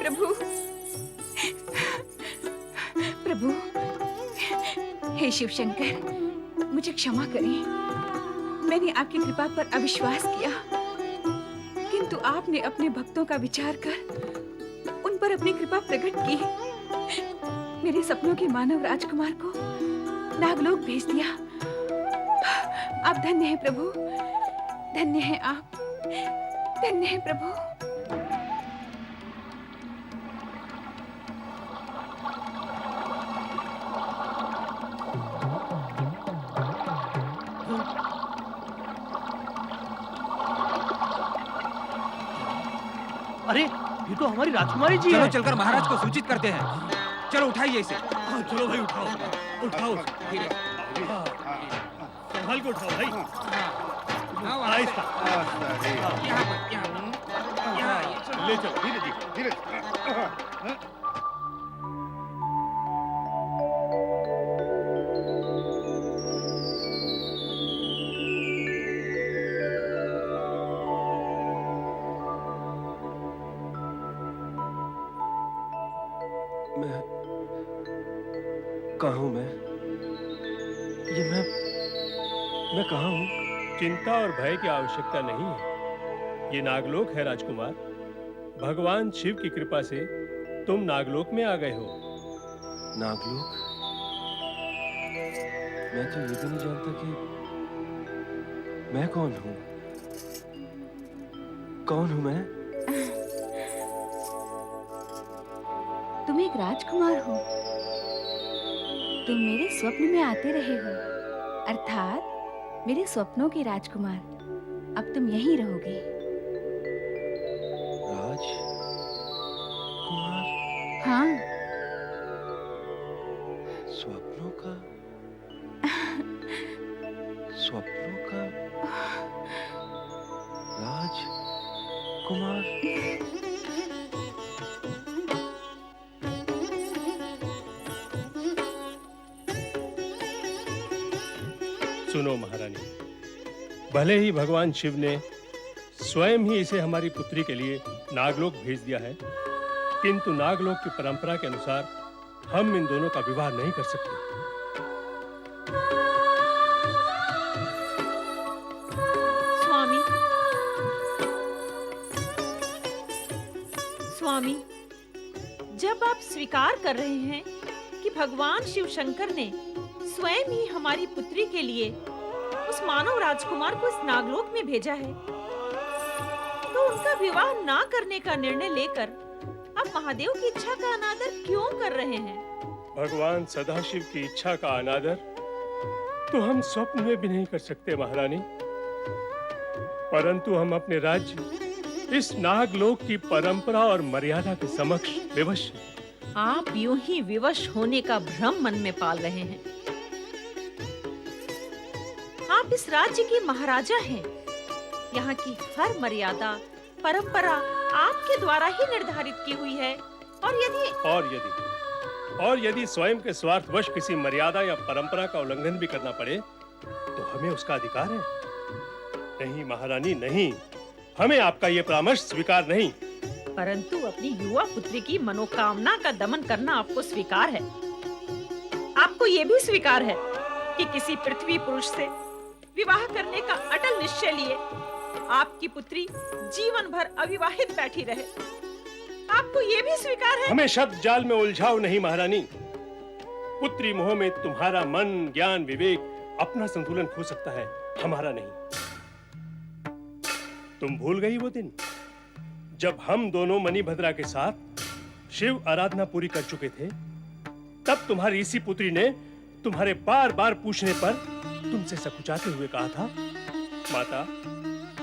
प्रभु। प्रभु, हे शिव शंकर, मुझे क्षमा करें। मैंने आपकी कृपा पर अविश्वास किया, किंतु आपने अपने भक्तों का विचार कर उन पर अपनी कृपा प्रकट की। मेरे सपनों के मानव राजकुमार को नागलोक भेज दिया। आप धन्य हैं प्रभु, धन्य हैं आप, धन्य हैं प्रभु। अरे ये तो हमारी राजकुमारी जी चलो है। चलकर महाराज को सूचित करते हैं। चलो उठाइए इसे। हाँ, चलो भाई उठाओ, उठाओ। धीरे। संभाल के उठाओ भाई। हाँ, वहाँ से। आहिस्ता। यहाँ पर, यहाँ ये। ले चलो, धीरे धीरे धीरे। मैं कहाँ हूँ? ये मैं कहाँ हूँ? चिंता और भय की आवश्यकता नहीं है। ये नागलोक है राजकुमार। भगवान शिव की कृपा से तुम नागलोक में आ गए हो। नागलोक? मैं तो ये भी नहीं जानता कि मैं कौन हूँ। कौन हूँ मैं? तुम एक राजकुमार हो। तुम मेरे स्वप्न में आते रहे हो, अर्थात मेरे स्वप्नों के राजकुमार। अब तुम यहीं रहोगे। राजकुमार? हाँ। स्वप्नों का? स्वप्नों का राजकुमार? सुनो महारानी, भले ही भगवान शिव ने स्वयं ही इसे हमारी पुत्री के लिए नागलोक भेज दिया है, किंतु नागलोक की परंपरा के अनुसार हम इन दोनों का विवाह नहीं कर सकते। स्वामी, स्वामी, जब आप स्वीकार कर रहे हैं कि भगवान शिव शंकर ने स्वयं ही हमारी पुत्री के लिए उस मानव राजकुमार को इस नागलोक में भेजा है, तो उनका विवाह ना करने का निर्णय लेकर आप महादेव की इच्छा का अनादर क्यों कर रहे हैं? भगवान सदाशिव की इच्छा का अनादर तो हम स्वप्न में भी नहीं कर सकते महारानी, परंतु हम अपने राज्य इस नागलोक की परंपरा और मर्यादा के समक्ष विवश हैं। आप यूं ही विवश होने का भ्रम मन में पाल रहे हैं। आप इस राज्य के महाराजा हैं। यहाँ की हर मर्यादा, परंपरा आपके द्वारा ही निर्धारित की हुई है। और यदि स्वयं के स्वार्थवश किसी मर्यादा या परंपरा का उल्लंघन भी करना पड़े, तो हमें उसका अधिकार है। नहीं महारानी, नहीं, हमें आपका ये परामर्श स्वीकार नहीं। परंतु अपनी युवा पुत्री की मनोकामना का दमन करना आपको स्वीकार है। आपको ये भी स्वीकार है कि किसी पृथ्वी पुरुष से विवाह करने का अटल निश्चय लिए आपकी पुत्री जीवन भर अविवाहित बैठी रहे। आपको ये भी स्वीकार है? हमें शब्द जाल में उलझाओ नहीं महारानी। पुत्री मोह में तुम्हारा मन, ज्ञान, विवेक अपना संतुलन खो सकता है, हमारा नहीं। तुम भूल गई वो दिन जब हम दोनों मणिभद्रा के साथ शिव आराधना पूरी कर चुके थे? तब तुम्हारी इसी पुत्री ने तुम्हारे बार बार पूछने पर तुमसे सकुचाते हुए कहा था, माता,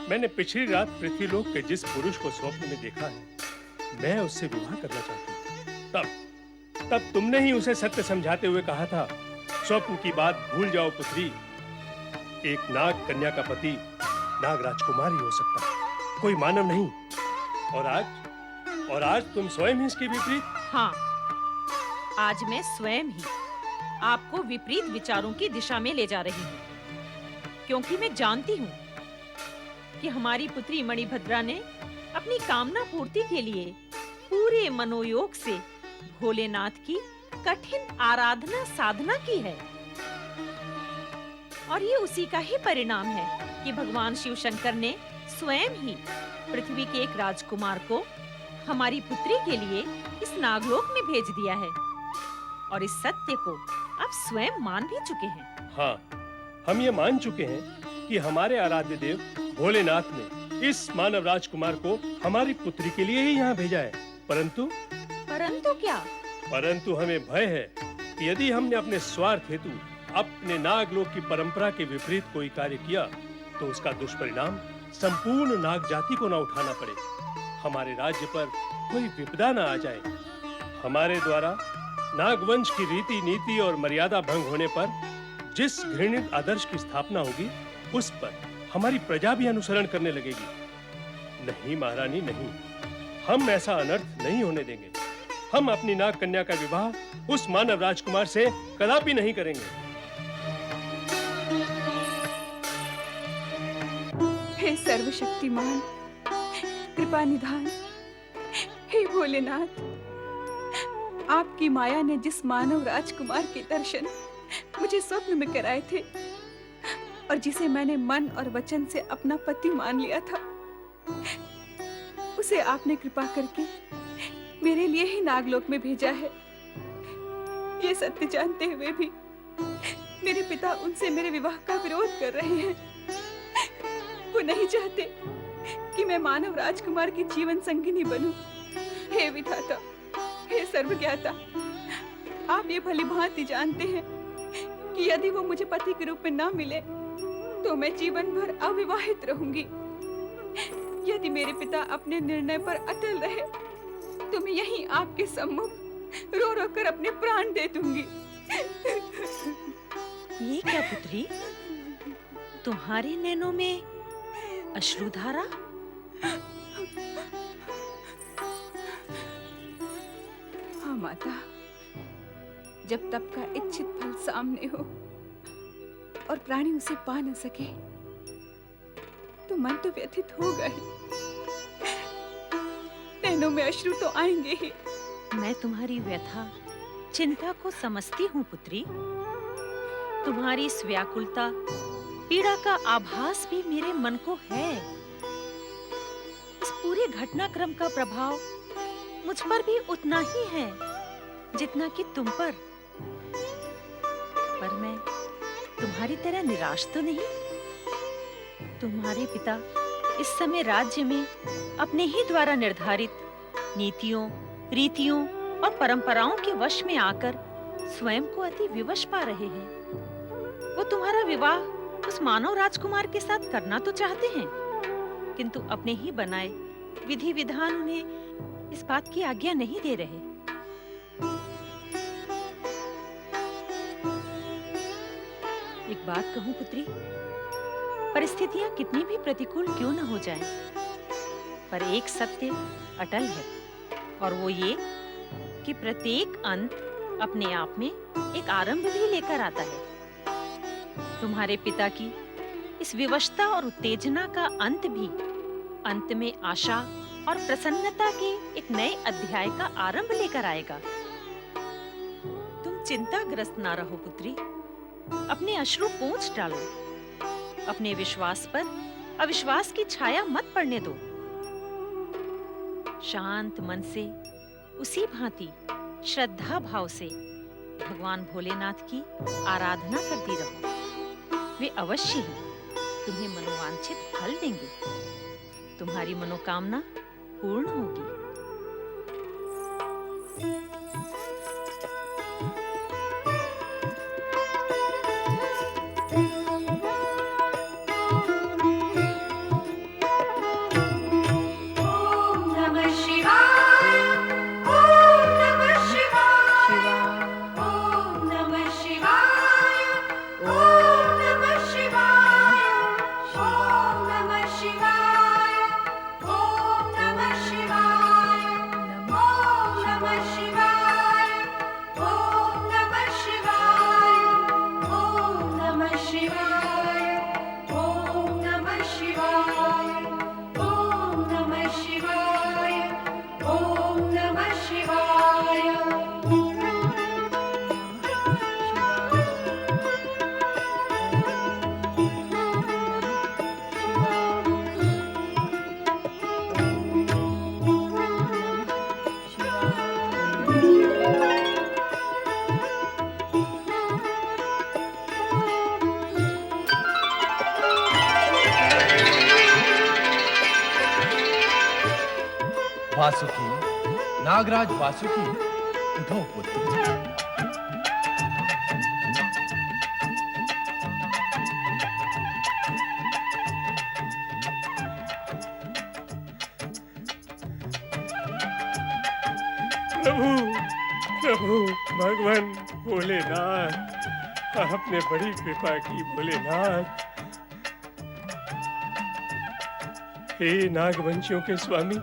मैंने पिछली रात पृथ्वीलोक के जिस पुरुष को स्वप्न में देखा है, मैं उससे विवाह करना चाहती हूँ। तब तुमने ही उसे सत्य समझाते हुए कहा था, स्वप्न की बात भूल जाओ पुत्री। एक नाग कन्या का पति नाग राजकुमार ही हो सकता है, कोई मानव नहीं। और आज तुम स्वयं ही इसके विपरीत। हाँ, आज मैं स्वयं ही आपको विपरीत विचारों की दिशा में ले जा रही हूँ, क्योंकि मैं जानती हूँ कि हमारी पुत्री मणिभद्रा ने अपनी कामना पूर्ति के लिए पूरे मनोयोग से भोलेनाथ की कठिन आराधना साधना की है। और ये उसी का ही परिणाम है कि भगवान शिव शंकर ने स्वयं ही पृथ्वी के एक राजकुमार को हमारी पुत्री के लिए इस नागलोक में भेज दिया है। और इस सत्य को आप स्वयं मान भी चुके हैं। हाँ, हम ये मान चुके हैं कि हमारे आराध्य देव भोलेनाथ ने इस मानव राजकुमार को हमारी पुत्री के लिए ही यहाँ भेजा है। परंतु क्या? परंतु हमें भय है कि यदि हमने अपने स्वार्थ हेतु अपने नागलोक की परंपरा के विपरीत कोई कार्य किया तो उसका दुष्परिणाम संपूर्ण नाग जाति को न उठाना पड़े, हमारे राज्य पर कोई विपदा न आ जाए। हमारे द्वारा नागवंश की रीति नीति और मर्यादा भंग होने पर जिस घृणित आदर्श की स्थापना होगी उस पर हमारी प्रजा भी अनुसरण करने लगेगी। नहीं महारानी, नहीं, हम ऐसा अनर्थ नहीं होने देंगे। हम अपनी नाग कन्या का विवाह उस मानव राजकुमार से कदापि नहीं करेंगे। हे सर्वशक्तिमान, कृपा निधान, हे भोलेनाथ, आपकी माया ने जिस मानव राजकुमार के दर्शन मुझे स्वप्न में कराए थे और जिसे मैंने मन और वचन से अपना पति मान लिया था, उसे आपने कृपा करके मेरे लिए ही नागलोक में भेजा है। ये सत्य जानते हुए भी मेरे पिता उनसे मेरे विवाह का विरोध कर रहे हैं। वो नहीं चाहते कि मैं मानव राजकुमार की जीवन संगिनी बनूं। हे विधाता, हे सर्वज्ञाता, आप ये भली भांति जानते हैं कि यदि वो मुझे पति के रूप में ना मिले तो मैं जीवन भर अविवाहित रहूंगी। यदि मेरे पिता अपने निर्णय पर अटल रहे तो मैं यहीं आपके सम्मुख रो रो कर अपने प्राण दे दूंगी। ये क्या पुत्री, तुम्हारे नैनों में अश्रुधारा? हाँ माता, जब तप का इच्छित फल सामने हो और प्राणी उसे पा न सके तो मन तो व्यथित होगा ही, नैनों में अश्रु तो आएंगे ही। मैं तुम्हारी व्यथा चिंता को समझती हूँ पुत्री। तुम्हारी इस व्याकुलता पीड़ा का आभास भी मेरे मन को है। इस पूरे घटनाक्रम का प्रभाव मुझ पर भी उतना ही है जितना कि तुम पर मैं तुम्हारी तरह निराश तो नहीं। तुम्हारे पिता इस समय राज्य में अपने ही द्वारा निर्धारित नीतियों, रीतियों और परंपराओं के वश में आकर स्वयं को अति विवश पा रहे हैं। वो तुम्हारा विवाह उस मानव राजकुमार के साथ करना तो चाहते हैं, किंतु अपने ही बनाए विधि विधान उन्हें इस बात की आज्ञा नहीं दे रहे। एक बात कहूं पुत्री, परिस्थितियां कितनी भी प्रतिकूल क्यों न हो जाएं, पर एक सत्य अटल है और वो ये कि प्रत्येक अंत अपने आप में एक आरंभ भी लेकर आता है। तुम्हारे पिता की इस विवशता और उत्तेजना का अंत भी अंत में आशा और प्रसन्नता के एक नए अध्याय का आरंभ लेकर आएगा। तुम चिंताग्रस्त ना रहो पुत्री, अपने अश्रु पोंछ डालो। अपने विश्वास पर अविश्वास की छाया मत पड़ने दो। शांत मन से उसी भांति श्रद्धा भाव से भगवान भोलेनाथ की आराधना करती रहो। वे अवश्य ही तुम्हें मनोवांछित फल देंगे। तुम्हारी मनोकामना पूर्ण होगी। Shiva. वासुकी, नागराज वासुकी, उठो पुत्र। प्रभु, प्रभु, भगवान भोलेनाथ, आपने बड़ी कृपा की भोलेनाथ। हे नागवंशियों के स्वामी,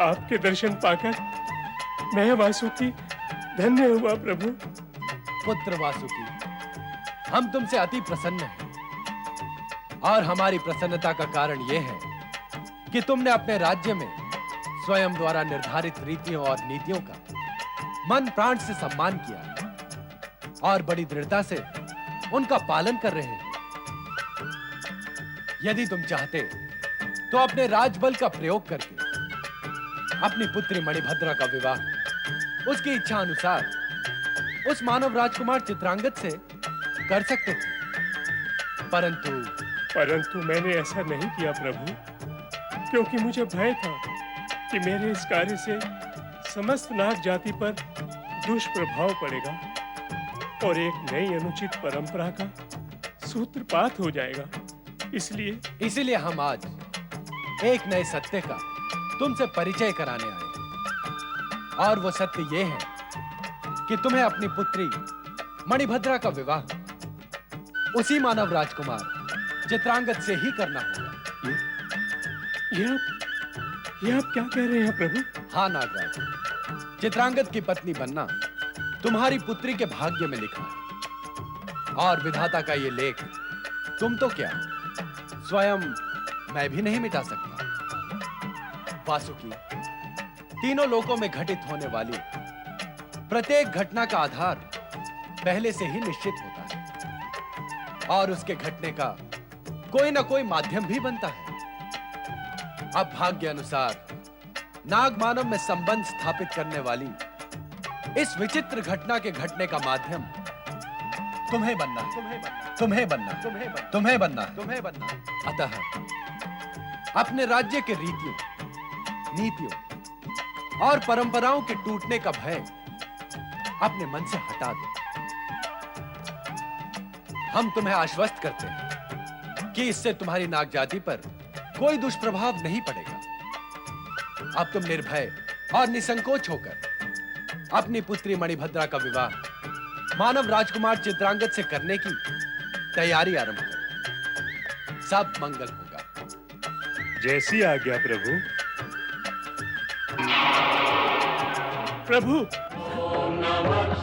आपके दर्शन पाकर मैं वासुकी धन्य हुआ प्रभु। पुत्र वासुकी, हम तुमसे अति प्रसन्न हैं और हमारी प्रसन्नता का कारण यह है कि तुमने अपने राज्य में स्वयं द्वारा निर्धारित रीतियों और नीतियों का मन प्राण से सम्मान किया और बड़ी दृढ़ता से उनका पालन कर रहे हैं। यदि तुम चाहते तो अपने राजबल का प्रयोग करके अपनी पुत्री मणिभद्रा का विवाह उसकी इच्छा अनुसार उस मानव राजकुमार चित्रांगद से कर सकते थे, परंतु मैंने ऐसा नहीं किया प्रभु, क्योंकि मुझे भय था कि मेरे इस कार्य से समस्त नाग जाति पर दुष्प्रभाव पड़ेगा और एक नई अनुचित परंपरा का सूत्रपात हो जाएगा। इसलिए हम आज एक नए सत्य का तुमसे परिचय कराने आए और वो सत्य ये है कि तुम्हें अपनी पुत्री मणिभद्रा का विवाह उसी मानव राजकुमार चित्रांगद से ही करना होगा। ये आप क्या कह रहे हैं प्रभु? हाँ नागराज, चित्रांगद की पत्नी बनना तुम्हारी पुत्री के भाग्य में लिखा है और विधाता का ये लेख तुम तो क्या स्वयं मैं भी नहीं मिटा सकता। वासुकी, तीनों लोकों में घटित होने वाली प्रत्येक घटना का आधार पहले से ही निश्चित होता है और उसके घटने का कोई ना कोई माध्यम भी बनता है। अब भाग्य अनुसार नाग मानव में संबंध स्थापित करने वाली इस विचित्र घटना के घटने का माध्यम तुम्हें बनना। अतः अपने राज्य के रीतियों, नीतियों और परंपराओं के टूटने का भय अपने मन से हटा दो। हम तुम्हें आश्वस्त करते हैं कि इससे तुम्हारी नाग जाति पर कोई दुष्प्रभाव नहीं पड़ेगा। अब तुम निर्भय और निसंकोच होकर अपनी पुत्री मणिभद्रा का विवाह मानव राजकुमार चित्रांगद से करने की तैयारी आरंभ करो। सब मंगल होगा। जैसी आज्ञा प्रभु। प्रभु, नमः